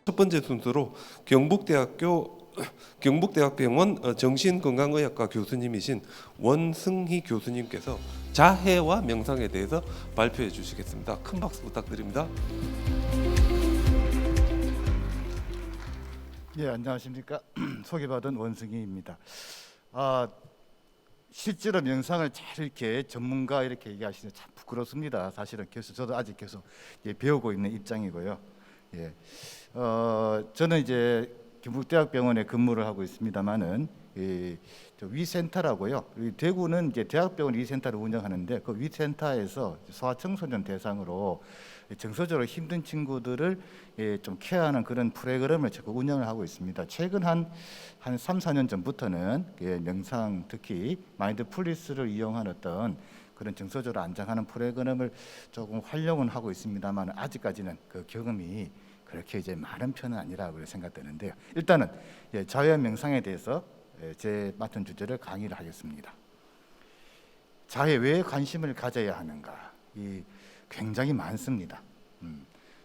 첫 번째 순서로 경북대학병원 정신건강의학과 교수님이신 원승희 교수님께서 자해와 명상에 대해서 발표해 주시겠습니다. 큰 박수 부탁드립니다. 예, 안녕하십니까. 소개받은 원승희입니다. 실제로 명상을 잘 이렇게 전문가 이렇게 얘기하시는 참 부끄럽습니다. 사실은 저도 아직 계속 배우고 있는 입장이고요. 예, 저는 이제 경북대학병원에 근무를 하고 있습니다만은 위센터라고요. 대구는 이제 대학병원 위센터를 운영하는데 그 위센터에서 소아청소년 대상으로 정서적으로 힘든 친구들을 좀 케어하는 그런 프로그램을 제가 운영을 하고 있습니다. 최근 한 3, 4년 전부터는 명상, 특히 마인드풀리스를 이용한 어떤 그런 정서적으로 안정하는 프로그램을 조금 활용은 하고 있습니다만 아직까지는 그 경험이 그렇게 이제 많은 편은 아니라고 생각되는데요. 일단은 자유 명상에 대해서 제 맡은 주제를 강의를 하겠습니다. 자해에 왜 관심을 가져야 하는가? 굉장히 많습니다.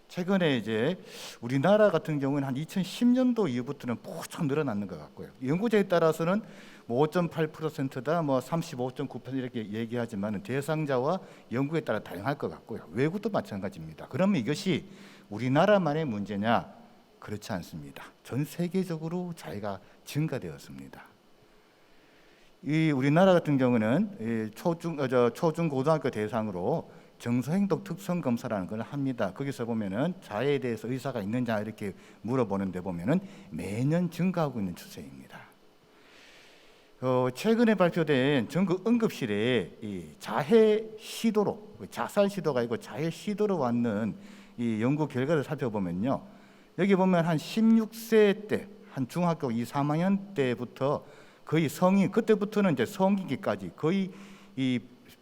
최근에 이제 우리나라 같은 경우는 한 2010년도 이후부터는 폭삭 늘어나는 것 같고요. 연구자에 따라서는 뭐 5.8%다, 뭐 35.9% 이렇게 얘기하지만 대상자와 연구에 따라 다양할 것 같고요. 외국도 마찬가지입니다. 그러면 이것이 우리나라만의 문제냐? 그렇지 않습니다. 전 세계적으로 자해가 증가되었습니다. 우리나라 같은 경우는 초중 고등학교 대상으로 정서행동 특성 검사라는 걸 합니다. 거기서 보면은 자해에 대해서 의사가 있느냐 이렇게 물어보는데 보면은 매년 증가하고 있는 추세입니다. 최근에 발표된 전국 응급실에 자해 시도로, 자살 시도가 아니고 자해 시도로 왔는 이 연구 결과를 살펴보면요, 여기 보면 한 16세 때, 한 중학교 2, 3학년 때부터 거의 성인, 그때부터는 이제 성인기까지 거의 이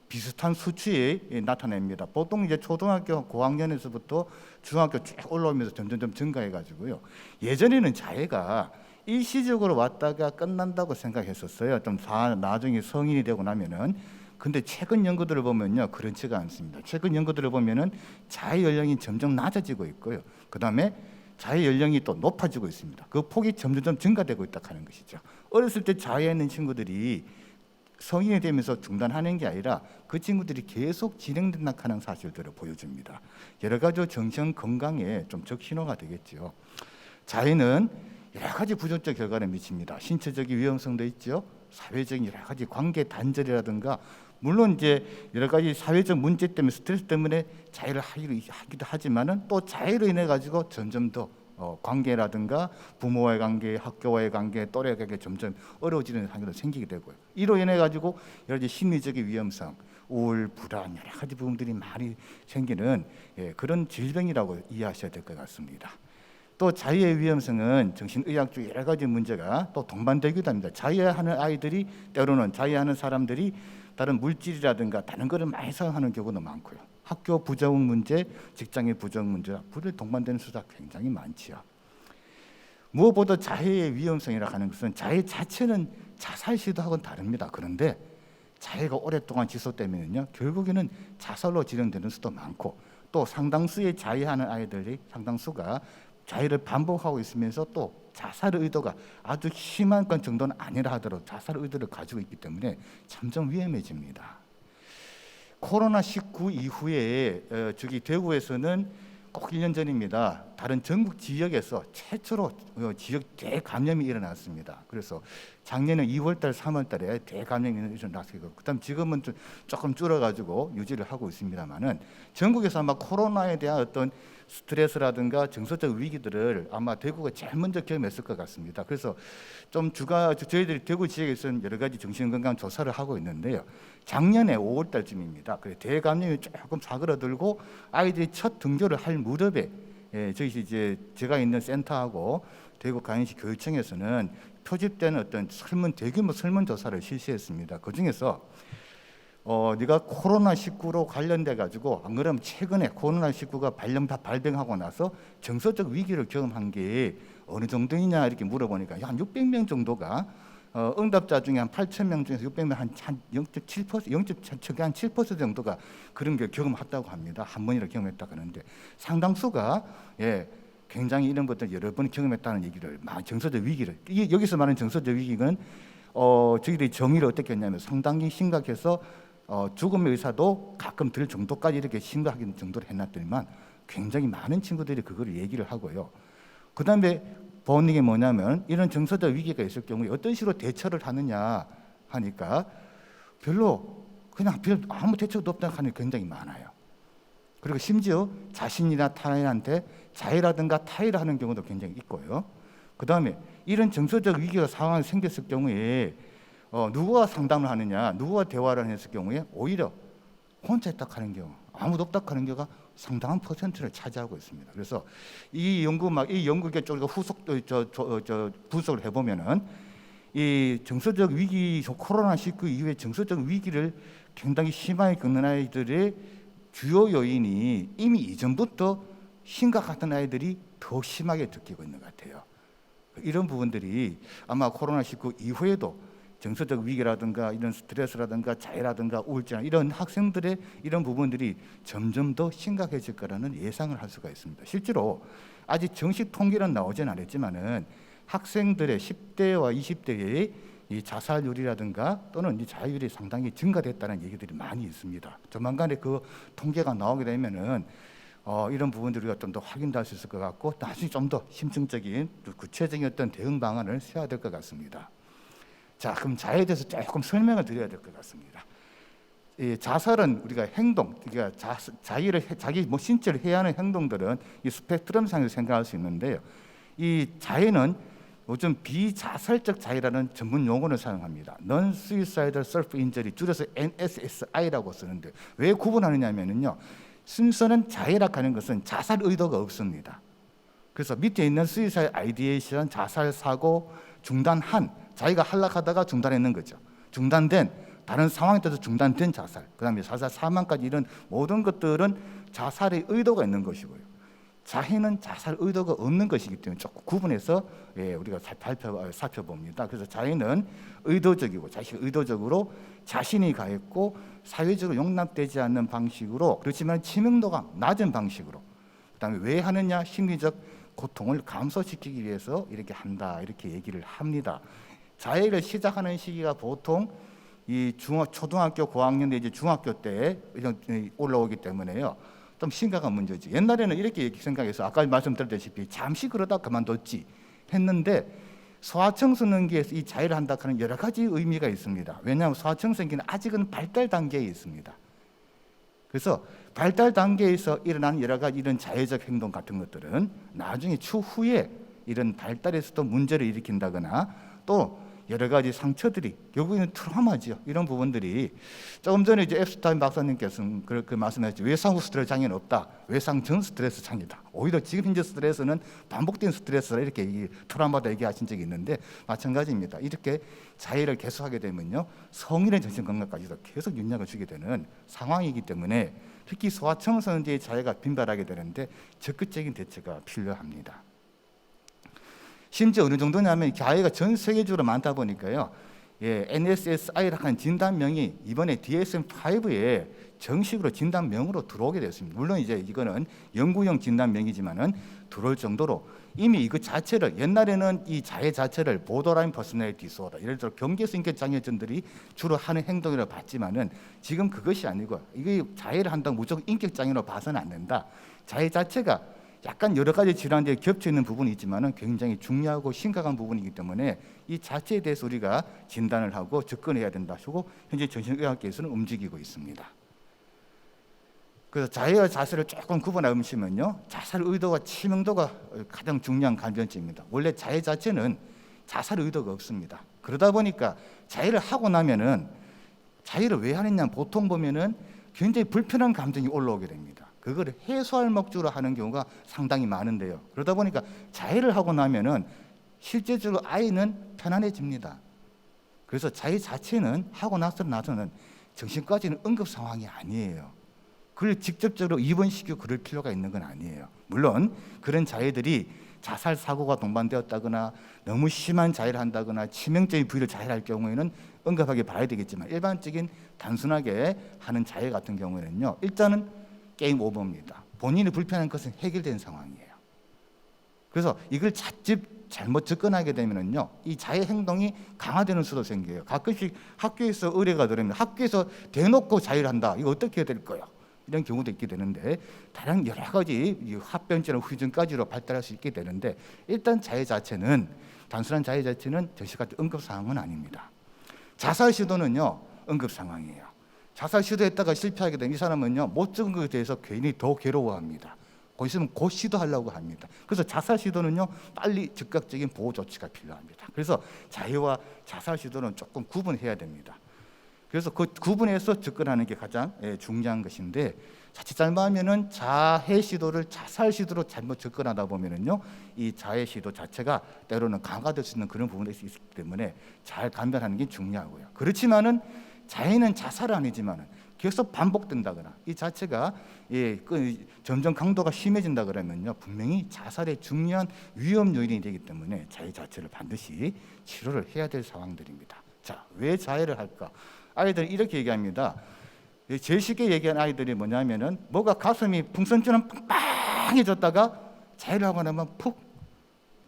비슷한 수치에 나타냅니다. 보통 이제 초등학교 고학년에서부터 중학교 쭉 올라오면서 점점 증가해가지고요. 예전에는 자해가 일시적으로 왔다가 끝난다고 생각했었어요. 좀 나중에 성인이 되고 나면은. 근데 최근 연구들을 보면요, 그렇지가 않습니다. 최근 연구들을 보면은 자해 연령이 점점 낮아지고 있고요. 그 다음에 자해 연령이 또 높아지고 있습니다. 그 폭이 점점 증가되고 있다 하는 것이죠. 어렸을 때 자해했는 친구들이 성인이 되면서 중단하는 게 아니라 그 친구들이 계속 진행된다 하는 사실들을 보여줍니다. 여러 가지 정신 건강에 좀 적신호가 되겠죠. 자해는 여러 가지 부정적 결과를 미칩니다. 신체적인 위험성도 있죠. 사회적인 여러 가지 관계 단절이라든가, 물론 이제 여러 가지 사회적 문제 때문에, 스트레스 때문에 자해를 하기도 하지만은 또 자해로 인해 가지고 점점 더 관계라든가 부모와의 관계, 학교와의 관계, 또래의 관계 점점 어려워지는 상황도 생기게 되고요. 이로 인해 가지고 여러 가지 심리적인 위험성, 우울, 불안, 여러 가지 부분들이 많이 생기는 그런 질병이라고 이해하셔야 될 것 같습니다. 또 자해의 위험성은 정신의학적 여러 가지 문제가 또 동반되기도 합니다. 자해하는 아이들이, 때로는 자해하는 사람들이 다른 물질이라든가 다른 것을 많이 사용하는 경우도 많고요. 학교 부정 문제, 직장의 부정 문제, 불을 동반되는 수가 굉장히 많지요. 무엇보다 자해의 위험성이라고 하는 것은 자해 자체는 자살 시도하고는 다릅니다. 그런데 자해가 오랫동안 지속되면요, 결국에는 자살로 진행되는 수도 많고, 또 상당수의 자해하는 아이들이 상당수가 자해를 반복하고 있으면서 또 자살 의도가 아주 심한 건 정도는 아니라 하더라도 자살 의도를 가지고 있기 때문에 점점 위험해집니다. 코로나19 이후에 대구에서는 꼭 1년 전입니다. 다른 전국 지역에서 최초로 지역 대감염이 일어났습니다. 그래서 작년에 2월달, 3월달에 대감염이 일어났고, 그다음 지금은 조금 줄어가지고 유지를 하고 있습니다만은 전국에서 아마 코로나에 대한 어떤 스트레스라든가 정서적 위기들을 아마 대구가 제일 먼저 경험했을 것 같습니다. 그래서 저희들이 대구 지역에서는 여러 가지 정신건강 조사를 하고 있는데요. 작년에 5월 달쯤입니다. 대감염이 조금 사그러들고 아이들이 첫 등교를 할 무렵에 제가 있는 센터하고 대구 강인시 교육청에서는 표집된 어떤 대규모 설문조사를 실시했습니다. 그 중에서 네가 코로나19로 관련돼 가지고 안 그러면 최근에 코로나19가 발병하고 나서 정서적 위기를 경험한 게 어느 정도이냐 이렇게 물어보니까 한 600명 정도가 응답자 중에 한 8,000명 중에서 600명 한 0.7% 정도가 그런 게 경험했다고 합니다. 한 번이라 경험했다고 하는데 상당수가 굉장히 이런 것들 여러 번 경험했다는 얘기를, 정서적 위기를, 여기서 말하는 정서적 위기는 저희들이 정의를 어떻게 했냐면 상당히 심각해서 죽음의 의사도 가끔 들 정도까지 이렇게 심각하게 정도로 해놨더니만 굉장히 많은 친구들이 그걸 얘기를 하고요. 그 다음에 보는 게 뭐냐면 이런 정서적 위기가 있을 경우에 어떤 식으로 대처를 하느냐 하니까 그냥 아무 대처도 없다는 사람이 굉장히 많아요. 그리고 심지어 자신이나 타인한테 자해라든가 타의를 하는 경우도 굉장히 있고요. 그 다음에 이런 정서적 위기가 상황이 생겼을 경우에 누구가 상담을 하느냐, 누구가 대화를 했을 경우에 오히려 혼자 딱 하는 경우, 아무도 없다 하는 경우가 상당한 퍼센트를 차지하고 있습니다. 그래서 이 연구계 쪽으로 분석을 해보면은 이 정서적 위기, 코로나19 이후에 정서적 위기를 굉장히 심하게 겪는 아이들의 주요 요인이 이미 이전부터 심각했던 아이들이 더 심하게 느끼고 있는 것 같아요. 이런 부분들이 아마 코로나19 이후에도 정서적 위기라든가 이런 스트레스라든가 자해라든가 우울증 이런 학생들의 이런 부분들이 점점 더 심각해질 거라는 예상을 할 수가 있습니다. 실제로 아직 정식 통계는 나오진 않았지만은 학생들의 10대와 20대의 이 자살률이라든가 또는 이 자해율이 상당히 증가됐다는 얘기들이 많이 있습니다. 조만간에 그 통계가 나오게 되면은 이런 부분들을 좀 더 확인할 수 있을 것 같고 나중에 좀 더 심층적인 구체적인 어떤 대응 방안을 세워야 될 것 같습니다. 자, 그럼 자해에 대해서 조금 설명을 드려야 될 것 같습니다. 이 자살은 우리가 행동, 그러니까 자기 신체를 해야 하는 행동들은 이 스펙트럼상에서 생각할 수 있는데요. 이 자해는 요즘 비자살적 자해라는 전문 용어를 사용합니다. Non-suicidal self-injury, 줄여서 NSSI라고 쓰는데 왜 구분하느냐면요. 순서는 자해라고 하는 것은 자살 의도가 없습니다. 그래서 밑에 있는 suicide ideation, 자살 사고, 중단한, 자기가 하락하다가 중단했는 거죠. 중단된, 다른 상황에 따라서 중단된 자살, 그 다음에 자살 사망까지 이런 모든 것들은 자살의 의도가 있는 것이고요. 자해는 자살 의도가 없는 것이기 때문에 조금 구분해서 우리가 살펴봅니다. 그래서 자해는 의도적이고 의도적으로 자신이 가했고 사회적으로 용납되지 않는 방식으로, 그렇지만 치명도가 낮은 방식으로, 그다음에 왜 하느냐, 심리적 고통을 감소시키기 위해서 이렇게 한다, 이렇게 얘기를 합니다. 자해를 시작하는 시기가 보통 이 초등학교 고학년 내지 중학교 때 올라오기 때문에요. 좀 심각한 문제지. 옛날에는 이렇게 생각해서 아까 말씀드렸다시피 잠시 그러다 그만뒀지 했는데 소아청소년기에서 이 자해를 한다 하는 여러 가지 의미가 있습니다. 왜냐하면 소아청소년기는 아직은 발달 단계에 있습니다. 그래서 발달 단계에서 일어나는 여러 가지 이런 자해적 행동 같은 것들은 나중에 추후에 이런 발달에서도 문제를 일으킨다거나 또 여러 가지 상처들이 결국에는 트라우마죠. 이런 부분들이 조금 전에 이제 앱스타인 박사님께서 그렇게 말씀하셨죠. 외상 후 스트레스 장애는 없다. 외상 전 스트레스 장애다. 오히려 지금 현재 스트레스는 반복된 스트레스라 이렇게 트라우마다 얘기하신 적이 있는데 마찬가지입니다. 이렇게 자해를 계속하게 되면요, 성인의 정신 건강까지도 계속 영향을 주게 되는 상황이기 때문에 특히 소아청소년기의 자해가 빈발하게 되는데 적극적인 대처가 필요합니다. 심지어 어느 정도냐면 자해가 전 세계적으로 많다 보니까요. NSSI라는 하는 진단명이 이번에 DSM-5에 정식으로 진단명으로 들어오게 됐습니다. 물론 이제 이거는 연구용 진단명이지만은 들어올 정도로 이미 이거 자체를, 옛날에는 이 자해 자체를 보더라인 퍼스널리티 디소더, 예를 들어 경계성 인격 장애증들이 주로 하는 행동이라고 봤지만은 지금 그것이 아니고 이게 자해를 한다고 무조건 인격 장애로 봐서는 안 된다. 자해 자체가 약간 여러 가지 질환들이 겹쳐 있는 부분이 있지만은 굉장히 중요하고 심각한 부분이기 때문에 이 자체에 대해서 우리가 진단을 하고 접근해야 된다 하고 현재 정신의학계에서는 움직이고 있습니다. 그래서 자해와 자살을 조금 구분해 보시면요, 자살 의도와 치명도가 가장 중요한 관변점입니다. 원래 자해 자체는 자살 의도가 없습니다. 그러다 보니까 자해를 하고 나면은 자해를 왜 하느냐, 보통 보면은 굉장히 불편한 감정이 올라오게 됩니다. 그거를 해소할 목적으로 하는 경우가 상당히 많은데요. 그러다 보니까 자해를 하고 나면은 실제적으로 아이는 편안해집니다. 그래서 자해 자체는 하고 나서는 정신과적인 응급 상황이 아니에요. 그걸 직접적으로 입원시키고 그럴 필요가 있는 건 아니에요. 물론 그런 자해들이 자살 사고가 동반되었다거나 너무 심한 자해를 한다거나 치명적인 부위를 자해할 경우에는 응급하게 봐야 되겠지만 일반적인 단순하게 하는 자해 같은 경우에는요, 일단은 게임 오버입니다. 본인이 불편한 것은 해결된 상황이에요. 그래서 이걸 자칫 잘못 접근하게 되면은요, 이 자해 행동이 강화되는 수도 생겨요. 가끔씩 학교에서 의뢰가 들으면 학교에서 대놓고 자해를 한다. 이거 어떻게 해야 될 거야? 이런 경우도 있게 되는데 다른 여러 가지 합병증이나 후유증까지로 발달할 수 있게 되는데 일단 자해 자체는 단순한 자해 자체는 저시 같은 응급 상황은 아닙니다. 자살 시도는요 응급 상황이에요. 자살 시도했다가 실패하게 되면 이 사람은요 못 죽은 것에 대해서 괜히 더 괴로워합니다. 거기 있으면 곧 시도하려고 합니다. 그래서 자살 시도는요 빨리 즉각적인 보호 조치가 필요합니다. 그래서 자해와 자살 시도는 조금 구분해야 됩니다. 그래서 그 구분해서 접근하는 게 가장 중요한 것인데 자칫 잘못하면은 자해 시도를 자살 시도로 잘못 접근하다 보면은요 이 자해 시도 자체가 때로는 강화될 수 있는 그런 부분이 있기 때문에 잘 감별하는 게 중요하고요. 그렇지만은 자해는 자살은 아니지만은 계속 반복된다거나 이 자체가 점점 강도가 심해진다 그러면요 분명히 자살의 중요한 위험 요인이 되기 때문에 자해 자체를 반드시 치료를 해야 될 상황들입니다. 자, 왜 자해를 할까? 아이들이 이렇게 얘기합니다. 제일 쉽게 얘기한 아이들이 뭐냐면은 뭐가 가슴이 풍선처럼 빵빵해졌다가 자해를 하고 나면 푹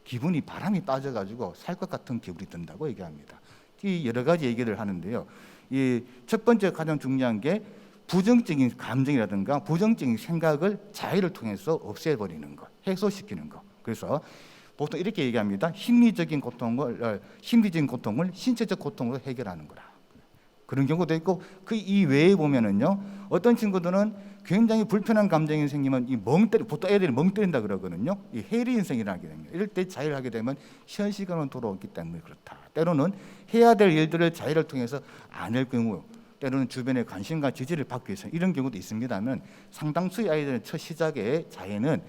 기분이 바람이 빠져가지고 살 것 같은 기분이 든다고 얘기합니다. 이 여러 가지 얘기를 하는데요. 이 첫 번째 가장 중요한 게 부정적인 감정이라든가 부정적인 생각을 자해를 통해서 없애버리는 것, 해소시키는 것. 그래서 보통 이렇게 얘기합니다. 심리적인 고통을 신체적 고통으로 해결하는 거라. 그런 경우도 있고 그 이외에 보면은요 어떤 친구들은 굉장히 불편한 감정이 생기면 보통 애들이 멍 때린다 그러거든요. 이 해리 인생이라 하게 됩니다. 이럴 때 자해를 하게 되면 현시간으로 돌아오기 때문에 그렇다. 때로는 해야 될 일들을 자해를 통해서 안 할 경우 때로는 주변의 관심과 지지를 받기 위해서 이런 경우도 있습니다만 상당수의 아이들의 첫 시작에 자해는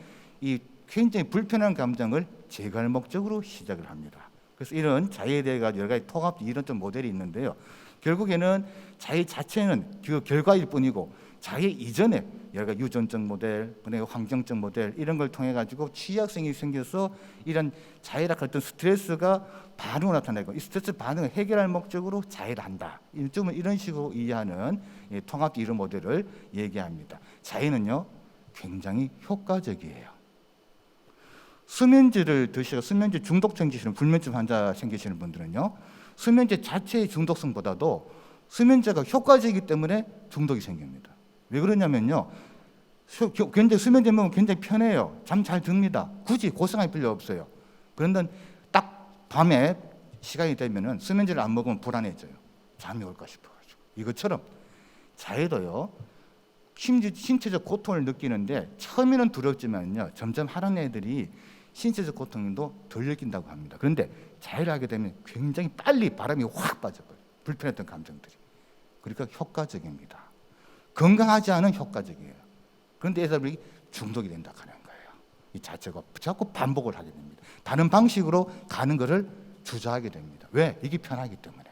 이 굉장히 불편한 감정을 제거할 목적으로 시작을 합니다. 그래서 이런 자해에 대해 여러 가지 통합 이런 좀 모델이 있는데요. 결국에는 자해 자체는 그 결과일 뿐이고 자해 이전에 여러 가지 유전적 모델, 환경적 모델 이런 걸 통해 가지고 취약성이 생겨서 이런 자해라 어떤 스트레스가 반응으로 나타나고 이 스트레스 반응을 해결할 목적으로 자해를 한다. 좀 이런 식으로 이해하는 통합 이론 모델을 얘기합니다. 자해는요 굉장히 효과적이에요. 수면제를 드시고 수면제 중독 생기시는 불면증 환자 생기시는 분들은요 수면제 자체의 중독성보다도 수면제가 효과적이기 때문에 중독이 생깁니다. 왜 그러냐면요 굉장히 수면제 먹으면 굉장히 편해요. 잠 잘 듭니다. 굳이 고생할 필요 없어요. 그런데 딱 밤에 시간이 되면은 수면제를 안 먹으면 불안해져요. 잠이 올까 싶어가지고. 이것처럼 자해도요 신체적 고통을 느끼는데 처음에는 두렵지만요 점점 하는 애들이 신체적 고통도 덜 느낀다고 합니다. 그런데 자해를 하게 되면 굉장히 빨리 바람이 확 빠져버려요. 불편했던 감정들이. 그러니까 효과적입니다. 건강하지 않은 효과적이에요. 그런데 애들이 중독이 된다 하는 거예요. 이 자체가 자꾸 반복을 하게 됩니다. 다른 방식으로 가는 것을 주저하게 됩니다. 왜? 이게 편하기 때문에.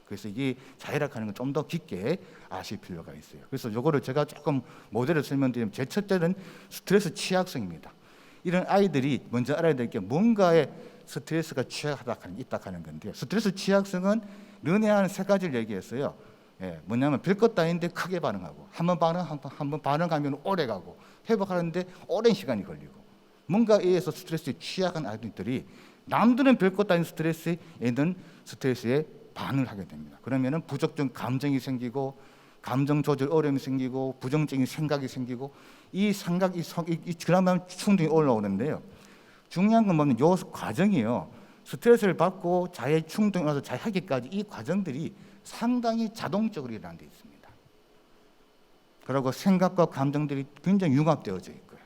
그래서 이게 자해라고 하는 건 좀 더 깊게 아실 필요가 있어요. 그래서 이거를 제가 조금 모델을 설명드리면 제 첫째는 스트레스 취약성입니다. 이런 아이들이 먼저 알아야 될 게 뭔가에 스트레스가 있다 하는 건데요. 스트레스 취약성은 르네아는 세 가지를 얘기했어요. 뭐냐면 별것 아닌데 크게 반응하고 한번 반응하면 오래 가고 회복하는데 오랜 시간이 걸리고 뭔가에 의해서 스트레스에 취약한 아이들이 남들은 별것 아닌 스트레스에는 스트레스에 반응을 하게 됩니다. 그러면은 부정적 감정이 생기고 감정 조절 어려움이 생기고 부정적인 생각이 생기고 이 생각이 그러면 충동이 올라오는데요. 중요한 건 뭐냐면 이 과정이요. 스트레스를 받고 자해 충동이 와서 자해하기까지 이 과정들이 상당히 자동적으로 일어나는 데 있습니다. 그리고 생각과 감정들이 굉장히 융합되어져 있고요.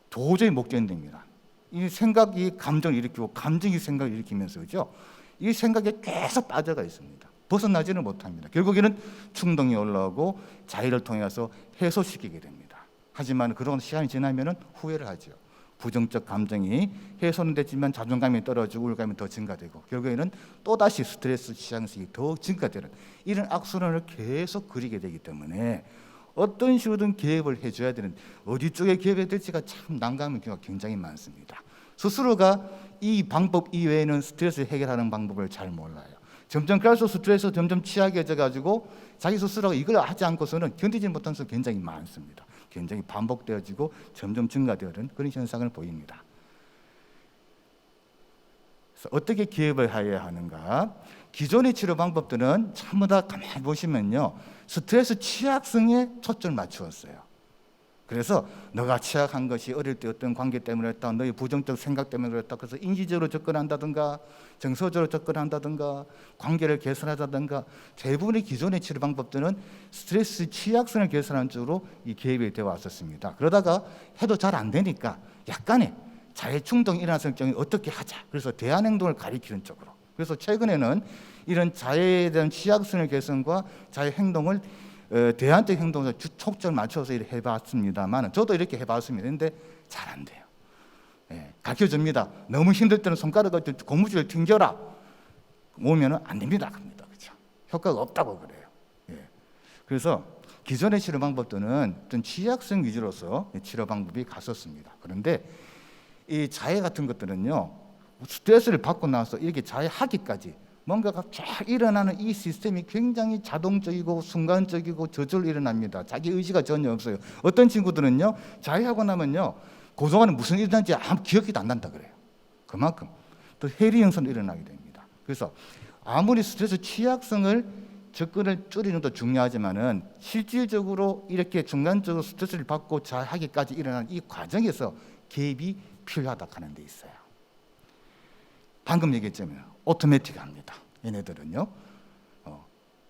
도저히 못 견딥니다. 이 생각이 감정을 일으키고 감정이 생각을 일으키면서 그죠? 이 생각에 계속 빠져가 있습니다. 벗어나지는 못합니다. 결국에는 충동이 올라오고 자해를 통해서 해소시키게 됩니다. 하지만 그런 시간이 지나면 후회를 하죠. 부정적 감정이 해소는 됐지만 자존감이 떨어지고 우울감이 더 증가되고 결국에는 또다시 스트레스 취약성이 더 증가되는 이런 악순환을 계속 그리게 되기 때문에 어떤 식으로든 개입을 해줘야 되는 어디 쪽에 개입해야 될지가 참 난감한 경우가 굉장히 많습니다. 스스로가 이 방법 이외에는 스트레스 해결하는 방법을 잘 몰라요. 점점 갈수록 스트레스 점점 취약해져 가지고 자기 스스로가 이걸 하지 않고서는 견디지 못하는 수가 굉장히 많습니다. 굉장히 반복되어지고 점점 증가되는 그런 현상을 보입니다. 그래서 어떻게 기업을 해야 하는가? 기존의 치료 방법들은 전부 다 가만히 보시면요, 스트레스 취약성에 초점을 맞추었어요. 그래서 너가 취약한 것이 어릴 때 어떤 관계 때문에 그랬다, 너의 부정적 생각 때문에 그랬다, 그래서 인지적으로 접근한다든가 정서적으로 접근한다든가 관계를 개선하다든가, 대부분의 기존의 치료 방법들은 스트레스 취약성을 개선하는 쪽으로 이 개입이 되어 왔었습니다. 그러다가 해도 잘 안 되니까 약간의 자해 충동이 일어났을 경우에 어떻게 하자, 그래서 대안 행동을 가리키는 쪽으로. 그래서 최근에는 이런 자해에 대한 취약성의 개선과 자해 행동을 대안적 행동에 초점을 맞춰서 이렇게 해봤습니다만, 저도 이렇게 해봤습니다. 근데 잘 안 돼요. 가르쳐줍니다. 너무 힘들 때는 손가락을 고무줄을 튕겨라. 오면은 안 됩니다. 합니다. 그렇죠? 효과가 없다고 그래요. 그래서 기존의 치료 방법들은 어떤 취약성 위주로서 치료 방법이 갔었습니다. 그런데 이 자해 같은 것들은요, 스트레스를 받고 나서 이렇게 자해하기까지 뭔가가 쫙 일어나는 이 시스템이 굉장히 자동적이고 순간적이고 저절로 일어납니다. 자기 의지가 전혀 없어요. 어떤 친구들은요, 자해하고 나면요, 그동안에 무슨 일이 일어난지 아무 기억이 안 난다 그래요. 그만큼 또 해리 형성도 일어나게 됩니다. 그래서 아무리 스트레스 취약성을 접근을 줄이는 것도 중요하지만은 실질적으로 이렇게 중간적으로 스트레스를 받고 자해하기까지 일어나는 이 과정에서 개입이 필요하다 하는 데 있어요. 방금 얘기했잖아요. 오토매틱합니다. 얘네들은요,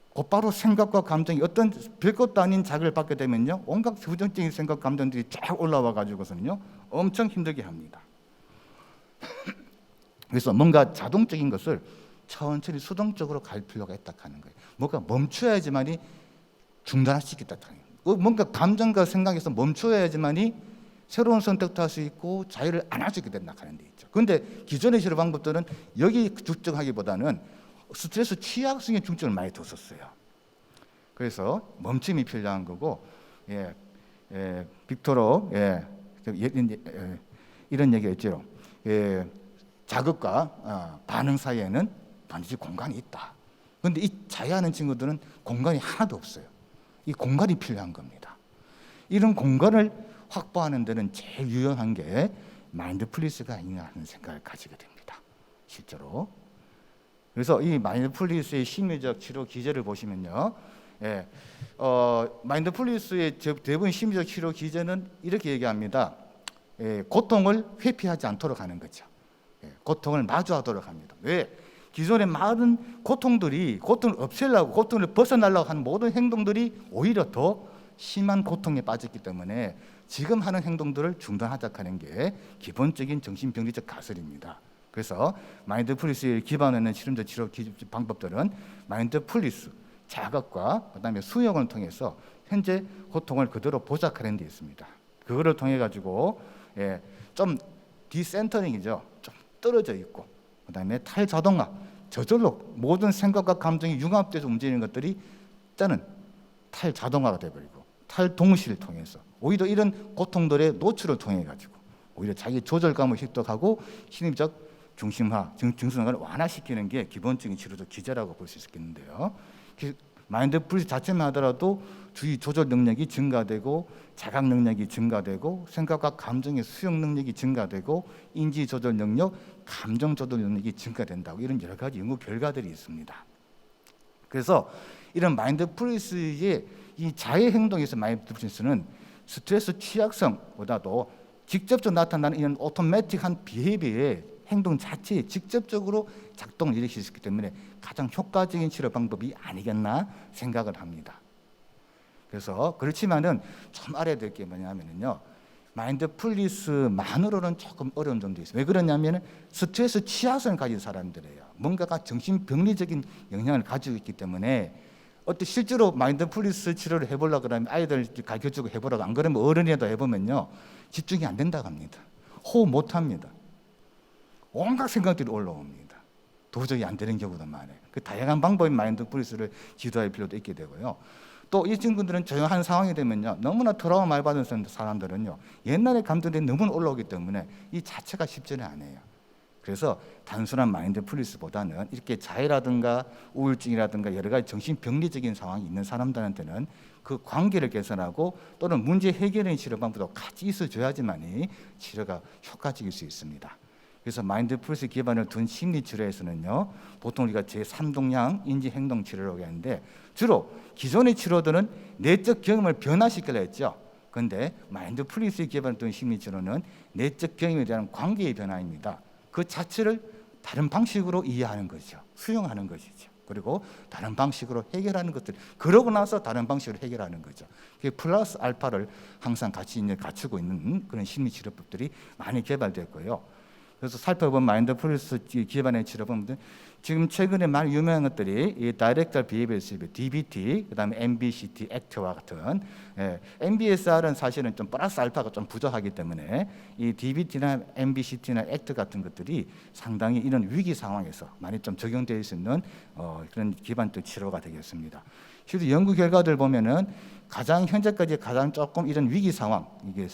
곧바로 생각과 감정이 어떤 별것도 아닌 자극을 받게 되면요, 온갖 부정적인 생각, 감정들이 쫙 올라와 가지고서는요, 엄청 힘들게 합니다. 그래서 뭔가 자동적인 것을 천천히 수동적으로 갈 필요가 있다 하는 거예요. 뭔가 멈춰야지만이 중단할 수 있겠다 하는 거예요. 뭔가 감정과 생각에서 멈춰야지만이 새로운 선택도 할 수 있고 자유를 안 할 수 있게 된다 하는 데 있죠. 그런데 기존의 치료 방법들은 여기 중점하기보다는 스트레스 취약성에 중점을 많이 뒀었어요. 그래서 멈춤이 필요한 거고, 빅토로 이런 얘기했죠. 자극과 반응 사이에는 반드시 공간이 있다. 그런데 이 자해하는 친구들은 공간이 하나도 없어요. 이 공간이 필요한 겁니다. 이런 공간을 확보하는 데는 제일 유용한 게 마인드풀리스가 아니냐 하는 생각을 가지게 됩니다. 실제로. 그래서 이 마인드풀리스의 심리적 치료 기제를 보시면요, 마인드풀리스의 대부분 심리적 치료 기제는 이렇게 얘기합니다. 고통을 회피하지 않도록 하는 거죠. 고통을 마주하도록 합니다. 왜? 기존의 많은 고통을 없애려고, 고통을 벗어나려고 하는 모든 행동들이 오히려 더 심한 고통에 빠졌기 때문에 지금 하는 행동들을 중단하자 하는 게 기본적인 정신병리적 가설입니다. 그래서 마인드풀리스에 기반하는 실험적 치료 방법들은 마인드풀리스, 자극과 그다음에 수용을 통해서 현재 고통을 그대로 보존하는 데 있습니다. 그거를 통해 가지고 좀 디센터링이죠. 좀 떨어져 있고, 그다음에 탈자동화, 저절로 모든 생각과 감정이 융합돼서 움직이는 것들이 저는 탈자동화가 되어버리고, 탈동시를 통해서 오히려 이런 고통들의 노출을 통해 가지고 오히려 자기 조절감을 획득하고 심리적 중심화, 증상을 완화시키는 게 기본적인 치료적 기제라고 볼 수 있겠는데요. 마인드풀리스 자체만 하더라도 주의 조절 능력이 증가되고, 자각 능력이 증가되고, 생각과 감정의 수용 능력이 증가되고, 인지 조절 능력, 감정 조절 능력이 증가된다고, 이런 여러 가지 연구 결과들이 있습니다. 그래서 이런 마인드풀리스의 이 자해 행동에서 마인드풀리스는 스트레스 취약성보다도 직접적으로 나타나는 이런 오토매틱한 비헤비어의 행동 자체에 직접적으로 작동을 일으킬 수 있기 때문에 가장 효과적인 치료 방법이 아니겠나 생각을 합니다. 그래서 그렇지만은 좀 알아야 될 게 뭐냐면요, 마인드풀리스만으로는 조금 어려운 점도 있어요. 왜 그러냐면은 스트레스 취약성을 가진 사람들이에요. 뭔가가 정신병리적인 영향을 가지고 있기 때문에 실제로 마인드풀리스 치료를 해보려고 그러면 아이들 가르쳐주고 해보라고, 안 그러면 어른이라도 해보면요, 집중이 안 된다고 합니다. 호흡 못합니다. 온갖 생각들이 올라옵니다. 도저히 안 되는 경우도 많아요. 그 다양한 방법의 마인드풀리스를 지도할 필요도 있게 되고요. 또 이 친구들은 조용한 상황이 되면요, 너무나 트라우마 많이 받은 사람들은요, 옛날의 감정들이 너무나 올라오기 때문에 이 자체가 쉽지는 않아요. 그래서 단순한 마인드풀리스보다는 이렇게 자해라든가 우울증이라든가 여러 가지 정신병리적인 상황이 있는 사람들한테는 그 관계를 개선하고 또는 문제 해결의 치료 방법도 같이 있어줘야지만이 치료가 효과적일 수 있습니다. 그래서 마인드풀니스 기반을 둔 심리 치료에서는요, 보통 우리가 제3동향 인지 행동 치료라고 하는데 주로 기존의 치료들은 내적 경험을 변화시키려 했죠. 그런데 마인드풀니스 기반을 둔 심리 치료는 내적 경험에 대한 관계의 변화입니다. 그 자체를 다른 방식으로 이해하는 거죠. 수용하는 것이죠. 그리고 다른 방식으로 해결하는 것들, 그러고 나서 다른 방식으로 해결하는 거죠. 그게 플러스 알파를 항상 같이 이제 갖추고 있는 그런 심리 치료법들이 많이 개발됐고요. 그래서 살펴본 마인드풀니스 기반의 치료법은 지금 최근에 많이 유명한 것들이 이 다이렉트 비헤이비어 테라피, DBT, 그다음에 MBCT, 액트와 같은, MBSR은 사실은 좀 플러스 알파가 좀 부족하기 때문에 이 DBT나 MBCT나 액트 같은 것들이 상당히 이런 위기 상황에서 많이 좀 적용될 수 있는 그런 기반적 치료가 되겠습니다. 실제 연구 결과들 보면은 가장 현재까지 가장 조금 이런 위기 상황, 이게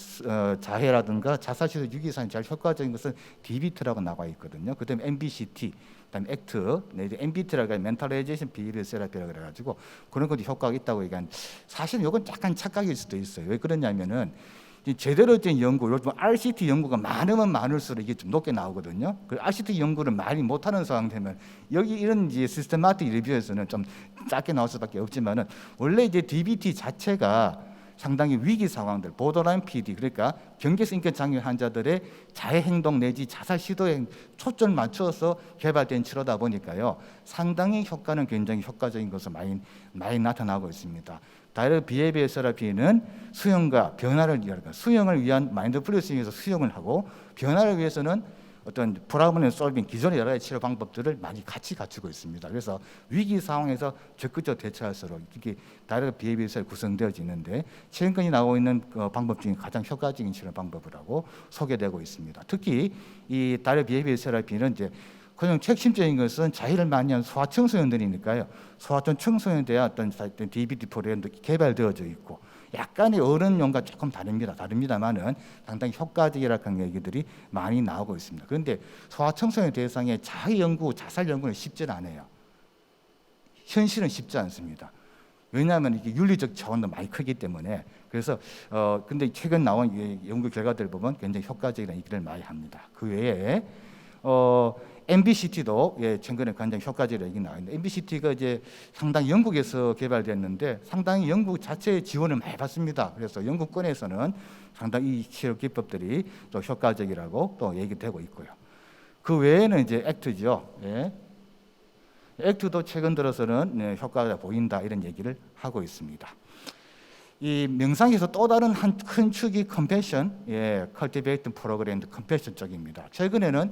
자해라든가 자살 시도 위기 상황이 제일 효과적인 것은 DBT라고 나와 있거든요. 그다음에 MBCT, 그다음에 액트, MBT라고 하면 멘탈라이제이션 비헤이비어 테라피라고 그래가지고 그런 것도 효과가 있다고 얘기하는. 사실 이건 약간 착각일 수도 있어요. 왜 그러냐면은 제대로 된 연구, 요즘 RCT 연구가 많으면 많을수록 이게 좀 높게 나오거든요. 그 RCT 연구를 많이 못하는 상황 되면 여기 이런 이제 시스테마틱 리뷰에서는 좀 작게 나올 수밖에 없지만은 원래 이제 DBT 자체가 상당히 위기 상황들, 보더라인 PD, 그러니까 경계성 인격 장애 환자들의 자해 행동 내지 자살 시도에 초점 맞춰서 개발된 치료다 보니까요, 상당히 효과는 굉장히 효과적인 것으로 많이 나타나고 있습니다. 다이렉트 비헤이비어 테라피는 수용과 변화를 위한, 수용을 위한 마인드풀니스에서 수용을 하고, 변화를 위해서는 어떤 프로블럼 솔빙, 기존의 여러 가지 치료 방법들을 많이 같이 갖추고 있습니다. 그래서 위기 상황에서 적극적으로 대처할수록 이렇게 다이렉트 비헤이비어 테라피가 구성되어지는데, 최근까지 나오고 있는 방법 중에 가장 효과적인 치료 방법이라고 소개되고 있습니다. 특히 이 다이렉트 비헤이비어 테라피는 이제 가장 핵심적인 것은 자해를 많이 한 소아청소년들이니까요. 소아청 청소년에 대한 어떤 DBT 프로그램도 개발되어져 있고, 약간의 어른용과 조금 다릅니다만은 상당히 효과적이라는 얘기들이 많이 나오고 있습니다. 그런데 소아청소년 대상의 자해 연구, 자살 연구는 쉽지 않아요. 현실은 쉽지 않습니다. 왜냐하면 이게 윤리적 차원도 많이 크기 때문에. 그래서 근데 최근 나온 연구 결과들 보면 굉장히 효과적이라는 얘기를 많이 합니다. 그 외에 MBCT도 최근에 굉장히 효과적이라는 얘기 나왔는데, MBCT가 이제 상당히 영국에서 개발됐는데 상당히 영국 자체의 지원을 많이 받습니다. 그래서 영국권에서는 상당히 이 치료 기법들이 또 효과적이라고 또 얘기되고 있고요. 그 외에는 이제 액트죠. 액트도 최근 들어서는 효과가 보인다 이런 얘기를 하고 있습니다. 이 명상에서 또 다른 한 큰 축이 컴패션, 컬티베이트 프로그램 컴패션 쪽입니다. 최근에는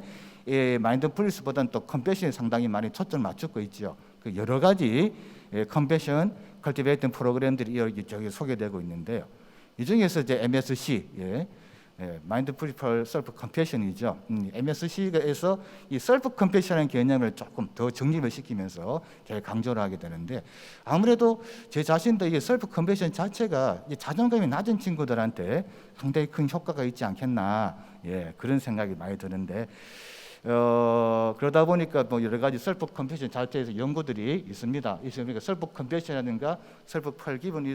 마인드풀니스보다는 또 컴패션에 상당히 많이 초점을 맞추고 있죠. 그 여러 가지 컴패션, 컬티베이트 프로그램들이 저기 소개되고 있는데요. 이 중에서 이제 MSC, 마인드풀니스 셀프 컴패션이죠. MSC에서 이 셀프 컴패션의 개념을 조금 더 정립을 시키면서 제일 강조를 하게 되는데, 아무래도 제 자신도 이게 셀프 컴패션 자체가 자존감이 낮은 친구들한테 상당히 큰 효과가 있지 않겠나, 그런 생각이 많이 드는데, 그러다 보니까 뭐 여러 가지 셀프 컴패션 자체에서 연구들이 있습니다. 그러니까 셀프 컴패션이라든가 셀프 펄기분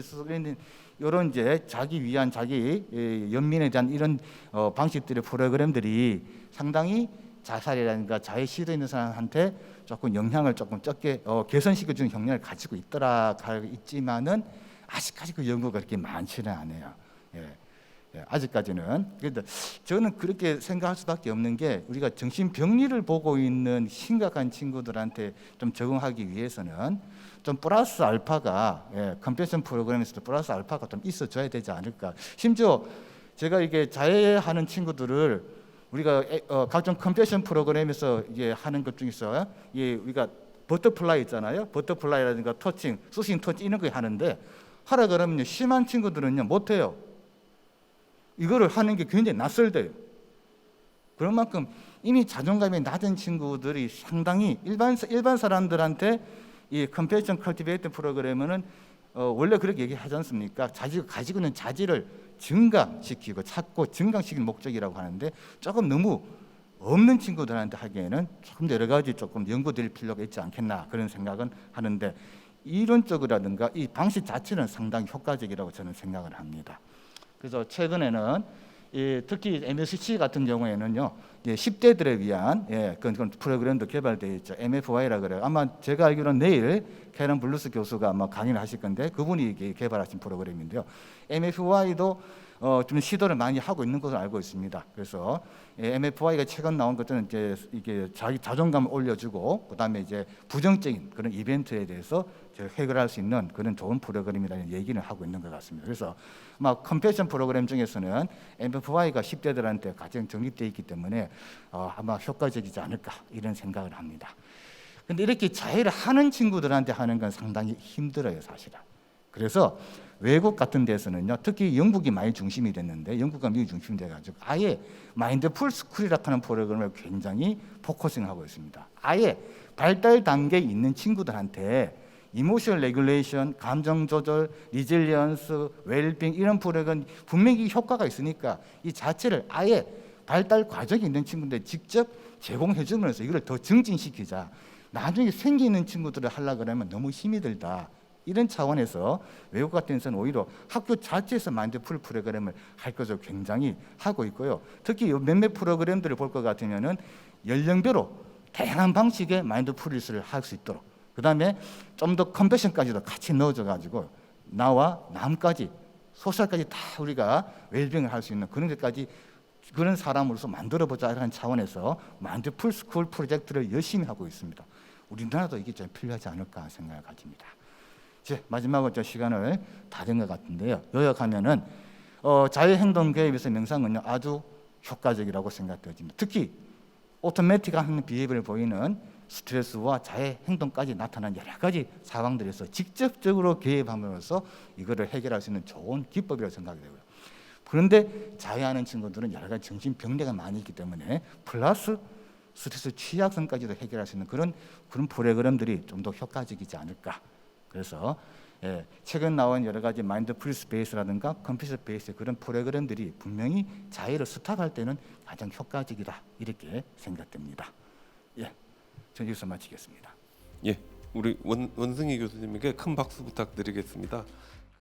이런 이제 자기 위한, 자기 연민에 대한 이런 방식들의 프로그램들이 상당히 자살이라든가 자해 시도 있는 사람한테 조금 영향을 조금 적게 개선시켜주는 역량을 가지고 있지만은 아직까지 그 연구가 그렇게 많지는 않아요. 아직까지는. 그런데 저는 그렇게 생각할 수밖에 없는 게, 우리가 정신병리를 보고 있는 심각한 친구들한테 좀 적응하기 위해서는 좀 플러스 알파가, 컴패션 프로그램에서도 플러스 알파가 좀 있어줘야 되지 않을까. 심지어 제가 이게 자해하는 친구들을 우리가 각종 컴패션 프로그램에서 이게 하는 것 중에서 우리가 버터플라이 있잖아요. 버터플라이라든가 터칭, 수신 터치 이런 거 하는데, 하라 그러면 심한 친구들은요 못해요. 이거를 하는 게 굉장히 낯설대요. 그런 만큼 이미 자존감이 낮은 친구들이 상당히 일반 사람들한테 이 컴패션 컬티베이트 프로그램은 원래 그렇게 얘기하지 않습니까? 가지고 있는 자질을 증강시키고 찾고 증강시키는 목적이라고 하는데, 조금 너무 없는 친구들한테 하기에는 조금 여러 가지 조금 연구될 필요가 있지 않겠나, 그런 생각은 하는데, 이론적이라든가 이 방식 자체는 상당히 효과적이라고 저는 생각을 합니다. 그래서 최근에는 특히 MSC 같은 경우에는요, 10대들을 위한 그런 프로그램도 개발되어 있죠. MFY라 그래요. 아마 제가 알기로는 내일 캐런 블루스 교수가 아마 강의를 하실 건데 그분이 이게 개발하신 프로그램인데요. MFY도 좀 시도를 많이 하고 있는 것으로 알고 있습니다. 그래서 MFY가 최근 나온 것들은 이게 자기 자존감을 올려주고 그다음에 이제 부정적인 그런 이벤트에 대해서 해결할 수 있는 그런 좋은 프로그램이라는 얘기를 하고 있는 것 같습니다. 그래서 컴패션 프로그램 중에서는 MFY가 10대들한테 가장 정립되어 있기 때문에 아마 효과적이지 않을까 이런 생각을 합니다. 근데 이렇게 자해를 하는 친구들한테 하는 건 상당히 힘들어요, 사실은. 그래서 외국 같은 데서는요, 특히 영국이 많이 중심이 됐는데 영국과 미국이 중심이 돼가지고 아예 마인드풀 스쿨이라고 하는 프로그램을 굉장히 포커싱하고 있습니다. 아예 발달 단계에 있는 친구들한테 이모션 레귤레이션, 감정 조절, 리질리언스, 웰빙 이런 프로그램은 분명히 효과가 있으니까 이 자체를 아예 발달 과정이 있는 친구들 직접 제공해 주면서 이걸 더 증진시키자. 나중에 생기는 친구들을 하려고 그러면 너무 힘이 들다. 이런 차원에서 외국 같은 데서는 오히려 학교 자체에서 마인드풀 프로그램을 할 것을 굉장히 하고 있고요. 특히 몇몇 프로그램들을 볼 것 같으면은 연령별로 다양한 방식의 마인드풀리스를 할 수 있도록, 그 다음에 좀 더 컴패션까지도 같이 넣어줘 가지고 나와 남까지 소셜까지 다 우리가 웰빙을 할 수 있는 그런 데까지 그런 사람으로서 만들어보자라는 차원에서 마인드풀 스쿨 프로젝트를 열심히 하고 있습니다. 우리나라도 이게 좀 필요하지 않을까 생각을 가집니다. 이제 마지막으로 시간을 다 된 것 같은데요. 요약하면은 자유행동개입에서 명상은요 아주 효과적이라고 생각되어집니다. 특히 오토매틱한 비हे비어를 보이는 스트레스와 자해 행동까지 나타난 여러 가지 상황들에서 직접적으로 개입함으로써 이거를 해결할 수 있는 좋은 기법이라고 생각이 되고요. 그런데 자해하는 친구들은 여러 가지 정신병리가 많이 있기 때문에 플러스 스트레스 취약성까지도 해결할 수 있는 그런 프로그램들이 좀 더 효과적이지 않을까. 그래서 최근 나온 여러 가지 마인드풀 베이스라든가 컴퓨터 베이스 그런 프로그램들이 분명히 자해를 스탑할 때는 가장 효과적이다 이렇게 생각됩니다. 저는 여기서 마치겠습니다. 예, 우리 원승희 교수님에게 큰 박수 부탁드리겠습니다.